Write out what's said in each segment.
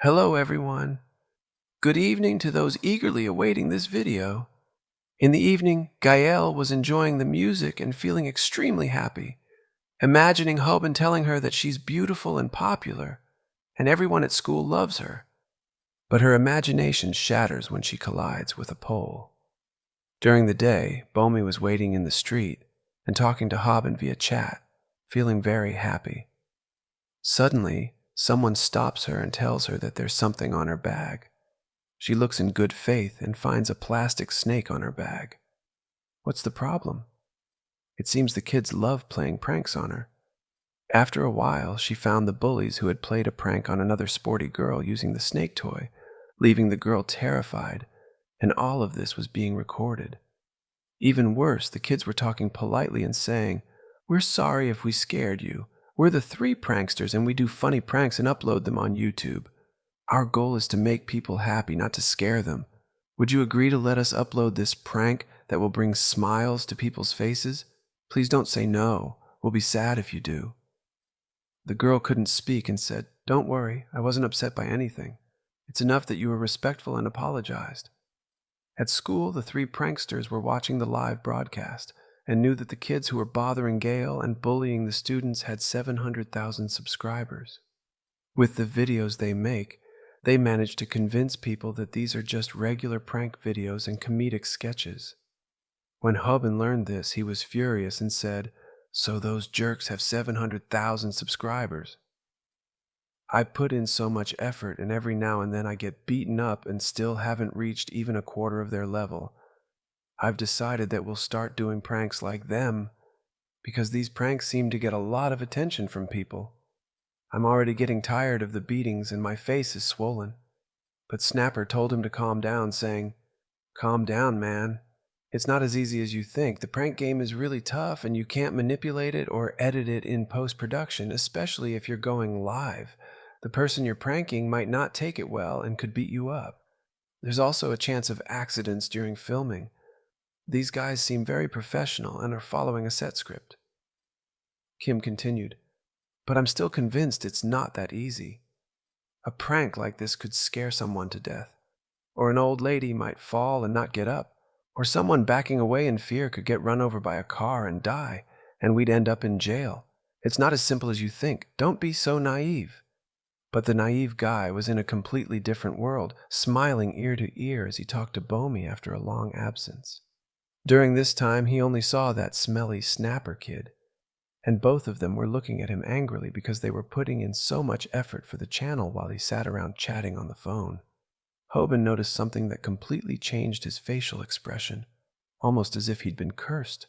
Hello everyone. Good evening to those eagerly awaiting this video. In the evening, Gael was enjoying the music and feeling extremely happy, imagining Hopin telling her that she's beautiful and popular, and everyone at school loves her. But her imagination shatters when she collides with a pole. During the day, Bomi was waiting in the street and talking to Hopin via chat, feeling very happy. Suddenly, someone stops her and tells her that there's something on her bag. She looks in good faith and finds a plastic snake on her bag. What's the problem? It seems the kids love playing pranks on her. After a while, she found the bullies who had played a prank on another sporty girl using the snake toy, leaving the girl terrified, and all of this was being recorded. Even worse, the kids were talking politely and saying, "We're sorry if we scared you. We're the 3 pranksters and we do funny pranks and upload them on YouTube. Our goal is to make people happy, not to scare them. Would you agree to let us upload this prank that will bring smiles to people's faces? Please don't say no. We'll be sad if you do." The girl couldn't speak and said, "Don't worry, I wasn't upset by anything. It's enough that you were respectful and apologized." At school, the 3 pranksters were watching the live broadcast and knew that the kids who were bothering Gail and bullying the students had 700,000 subscribers. With the videos they make, they managed to convince people that these are just regular prank videos and comedic sketches. When Hopin learned this, he was furious and said, "So those jerks have 700,000 subscribers. I put in so much effort and every now and then I get beaten up and still haven't reached even a quarter of their level. I've decided that we'll start doing pranks like them because these pranks seem to get a lot of attention from people. I'm already getting tired of the beatings and my face is swollen." But Snapper told him to calm down, saying, "Calm down, man. It's not as easy as you think. The prank game is really tough and you can't manipulate it or edit it in post-production, especially if you're going live. The person you're pranking might not take it well and could beat you up. There's also a chance of accidents during filming. These guys seem very professional and are following a set script." Kim continued, "But I'm still convinced it's not that easy. A prank like this could scare someone to death, or an old lady might fall and not get up, or someone backing away in fear could get run over by a car and die, and we'd end up in jail. It's not as simple as you think. Don't be so naive." But the naive guy was in a completely different world, smiling ear to ear as he talked to Bomi after a long absence. During this time, he only saw that smelly Snapper kid, and both of them were looking at him angrily because they were putting in so much effort for the channel while he sat around chatting on the phone. Hopin noticed something that completely changed his facial expression, almost as if he'd been cursed.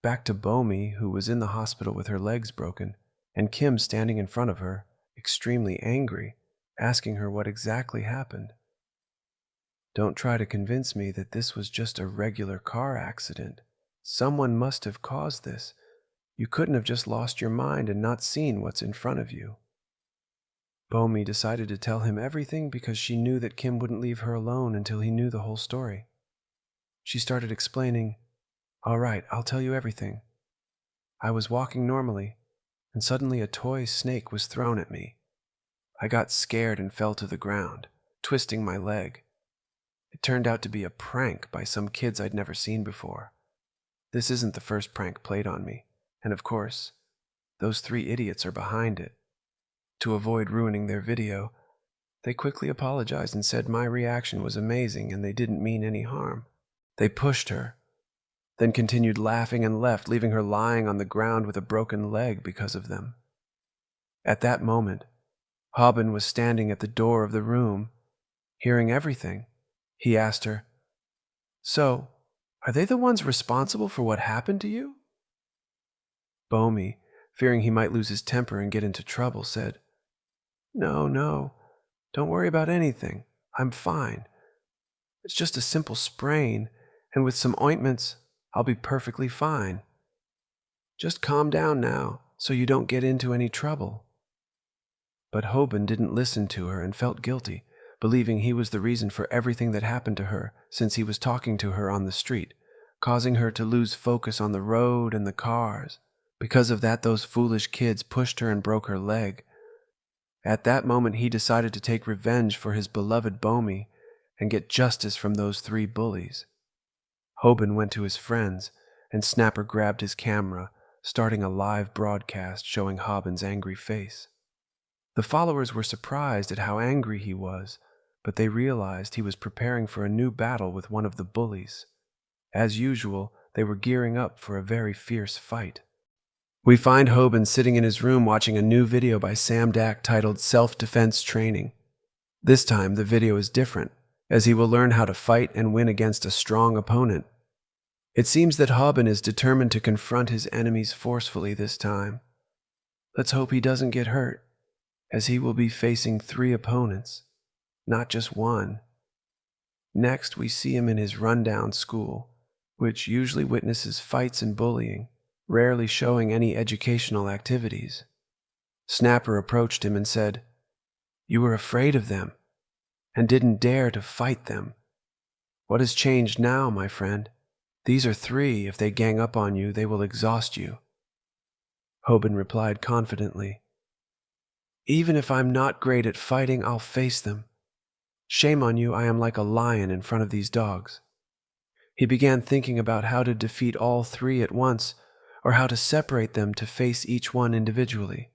Back to Bomi, who was in the hospital with her legs broken, and Kim standing in front of her, extremely angry, asking her what exactly happened. "Don't try to convince me that this was just a regular car accident. Someone must have caused this. You couldn't have just lost your mind and not seen what's in front of you." Bomi decided to tell him everything because she knew that Kim wouldn't leave her alone until he knew the whole story. She started explaining, "All right, I'll tell you everything. I was walking normally, and suddenly a toy snake was thrown at me. I got scared and fell to the ground, twisting my leg. It turned out to be a prank by some kids I'd never seen before. This isn't the first prank played on me, and of course, those 3 idiots are behind it. To avoid ruining their video, they quickly apologized and said my reaction was amazing and they didn't mean any harm. They pushed her, then continued laughing and left, leaving her lying on the ground with a broken leg because of them." At that moment, Hopin was standing at the door of the room. Hearing everything, he asked her, "So, are they the ones responsible for what happened to you?" Bomi, fearing he might lose his temper and get into trouble, said, No, don't worry about anything. I'm fine. It's just a simple sprain, and with some ointments, I'll be perfectly fine. Just calm down now, so you don't get into any trouble." But Hopin didn't listen to her and felt guilty, believing he was the reason for everything that happened to her since he was talking to her on the street, causing her to lose focus on the road and the cars. Because of that, those foolish kids pushed her and broke her leg. At that moment, he decided to take revenge for his beloved Bomi and get justice from those 3 bullies. Hopin went to his friends, and Snapper grabbed his camera, starting a live broadcast showing Hopin's angry face. The followers were surprised at how angry he was, but they realized he was preparing for a new battle with one of the bullies. As usual, they were gearing up for a very fierce fight. We find Hopin sitting in his room watching a new video by Sam-Dak titled Self-Defense Training. This time, the video is different, as he will learn how to fight and win against a strong opponent. It seems that Hopin is determined to confront his enemies forcefully this time. Let's hope he doesn't get hurt, as he will be facing 3 opponents, not just 1. Next, we see him in his rundown school, which usually witnesses fights and bullying, rarely showing any educational activities. Snapper approached him and said, "You were afraid of them, and didn't dare to fight them. What has changed now, my friend? These are 3. If they gang up on you, they will exhaust you." Hopin replied confidently, "Even if I'm not great at fighting, I'll face them. Shame on you, I am like a lion in front of these dogs." He began thinking about how to defeat all 3 at once, or how to separate them to face each one individually.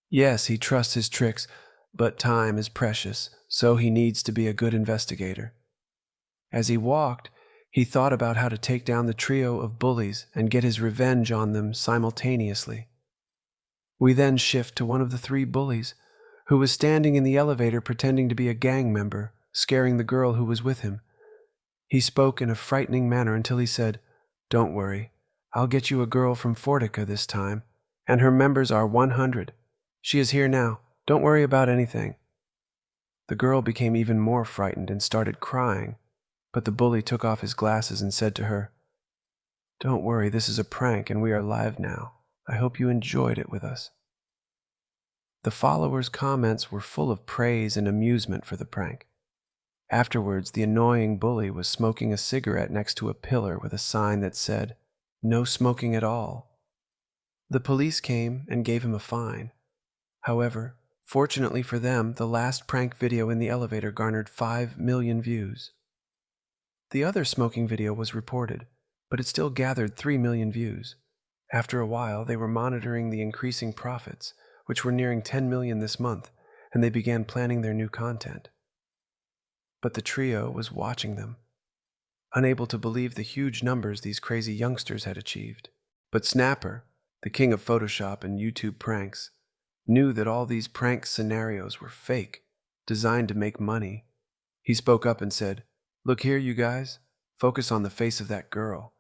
Yes, he trusts his tricks, but time is precious, so he needs to be a good investigator. As he walked, he thought about how to take down the trio of bullies and get his revenge on them simultaneously. We then shift to one of the 3 bullies, who was standing in the elevator pretending to be a gang member, scaring the girl who was with him. He spoke in a frightening manner until he said, "Don't worry, I'll get you a girl from Fortica this time, and her members are 100. She is here now. Don't worry about anything." The girl became even more frightened and started crying, but the bully took off his glasses and said to her, "Don't worry, this is a prank and we are live now. I hope you enjoyed it with us." The followers' comments were full of praise and amusement for the prank. Afterwards, the annoying bully was smoking a cigarette next to a pillar with a sign that said, "No smoking at all." The police came and gave him a fine. However, fortunately for them, the last prank video in the elevator garnered 5 million views. The other smoking video was reported, but it still gathered 3 million views. After a while, they were monitoring the increasing profits, which were nearing 10 million this month, and they began planning their new content. But the trio was watching them, unable to believe the huge numbers these crazy youngsters had achieved. But Snapper, the king of Photoshop and YouTube pranks, knew that all these prank scenarios were fake, designed to make money. He spoke up and said, "Look here, you guys, focus on the face of that girl.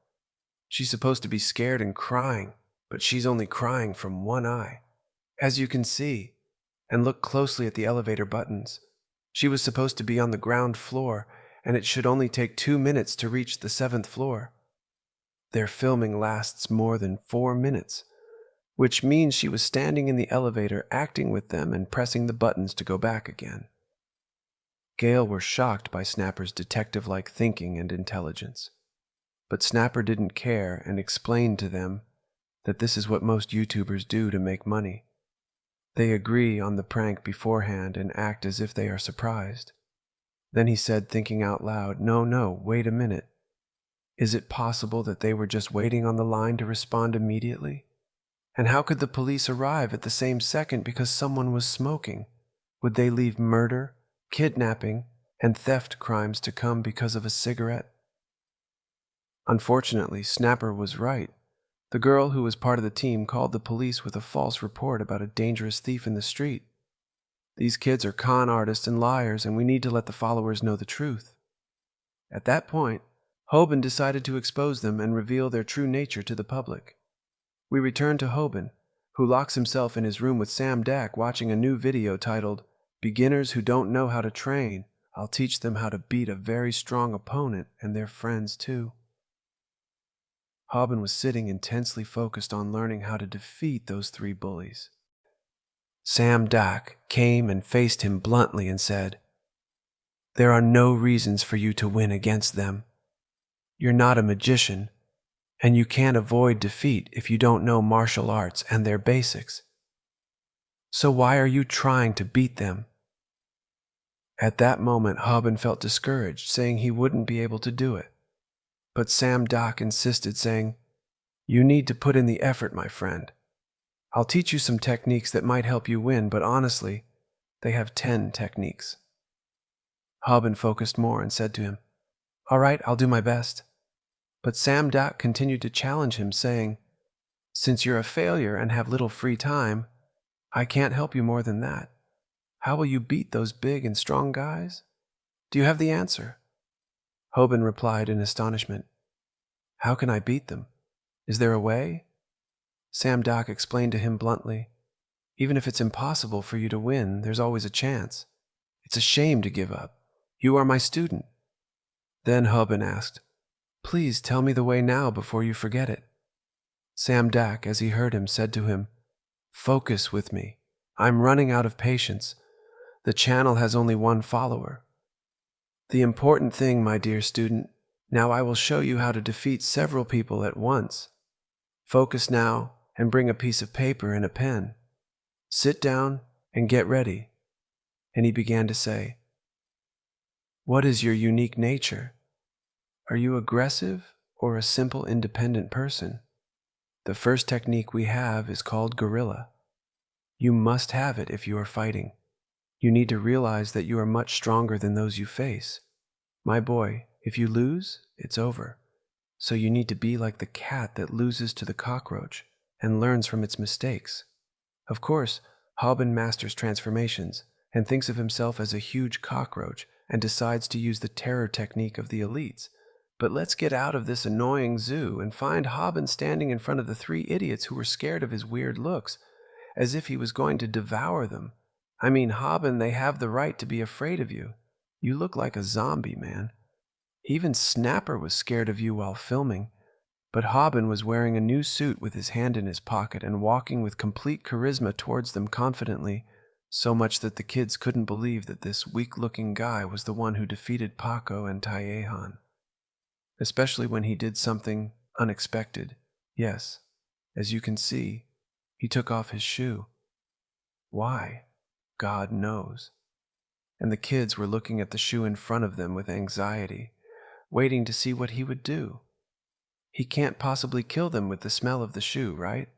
She's supposed to be scared and crying, but she's only crying from one eye. As you can see, and look closely at the elevator buttons. She was supposed to be on the ground floor, and it should only take 2 minutes to reach the 7th floor. Their filming lasts more than 4 minutes, which means she was standing in the elevator acting with them and pressing the buttons to go back again." Gale were shocked by Snapper's detective-like thinking and intelligence. But Snapper didn't care and explained to them that this is what most YouTubers do to make money. They agree on the prank beforehand and act as if they are surprised. Then he said, thinking out loud, No, wait a minute. Is it possible that they were just waiting on the line to respond immediately? And how could the police arrive at the same second because someone was smoking? Would they leave murder, kidnapping, and theft crimes to come because of a cigarette? Unfortunately, Snapper was right. The girl who was part of the team called the police with a false report about a dangerous thief in the street. These kids are con artists and liars, and we need to let the followers know the truth. At that point, Hopin decided to expose them and reveal their true nature to the public. We return to Hopin, who locks himself in his room with Sam-Dak watching a new video titled, "Beginners Who Don't Know How to Train, I'll Teach Them How to Beat a Very Strong Opponent and Their Friends Too." Hopin was sitting intensely focused on learning how to defeat those 3 bullies. Sam-Dak came and faced him bluntly and said, "There are no reasons for you to win against them. You're not a magician, and you can't avoid defeat if you don't know martial arts and their basics." So why are you trying to beat them? At that moment, Hopin felt discouraged, saying he wouldn't be able to do it. But Sam Doc insisted, saying, "You need to put in the effort, my friend. I'll teach you some techniques that might help you win, but honestly, they have 10 techniques." Hopin focused more and said to him, "All right, I'll do my best." But Sam Doc continued to challenge him, saying, "Since you're a failure and have little free time, I can't help you more than that. How will you beat those big and strong guys? Do you have the answer?" Hopin replied in astonishment, "How can I beat them? Is there a way?" Sam Doc explained to him bluntly, "Even if it's impossible for you to win, there's always a chance. It's a shame to give up. You are my student." Then Hopin asked, "Please tell me the way now before you forget it." Sam Doc, as he heard him, said to him, "Focus with me. I'm running out of patience. The channel has only one follower. The important thing, my dear student, now I will show you how to defeat several people at once. Focus now and bring a piece of paper and a pen. Sit down and get ready." And he began to say, "What is your unique nature? Are you aggressive or a simple independent person? The first technique we have is called guerrilla. You must have it if you are fighting. You need to realize that you are much stronger than those you face. My boy, if you lose, it's over. So you need to be like the cat that loses to the cockroach and learns from its mistakes." Of course, Hopin masters transformations and thinks of himself as a huge cockroach and decides to use the terror technique of the elites. But let's get out of this annoying zoo and find Hopin standing in front of the 3 idiots who were scared of his weird looks, as if he was going to devour them. I mean, Hopin, they have the right to be afraid of you. You look like a zombie, man. Even Snapper was scared of you while filming. But Hopin was wearing a new suit with his hand in his pocket and walking with complete charisma towards them confidently, so much that the kids couldn't believe that this weak-looking guy was the one who defeated Paco and Taehan. Especially when he did something unexpected. Yes, as you can see, he took off his shoe. Why? God knows. And the kids were looking at the shoe in front of them with anxiety, waiting to see what he would do. He can't possibly kill them with the smell of the shoe, right?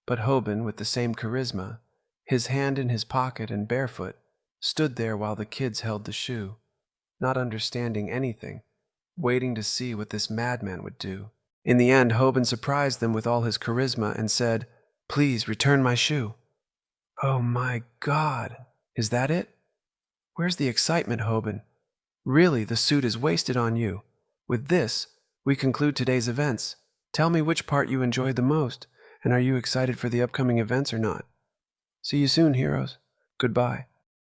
But Hopin, with the same charisma, his hand in his pocket and barefoot, stood there while the kids held the shoe, not understanding anything, waiting to see what this madman would do. In the end, Hopin surprised them with all his charisma and said, "Please return my shoe." Oh my God! Is that it? Where's the excitement, Hopin? Really, the suit is wasted on you. With this, we conclude today's events. Tell me which part you enjoyed the most, and are you excited for the upcoming events or not? See you soon, heroes. Goodbye.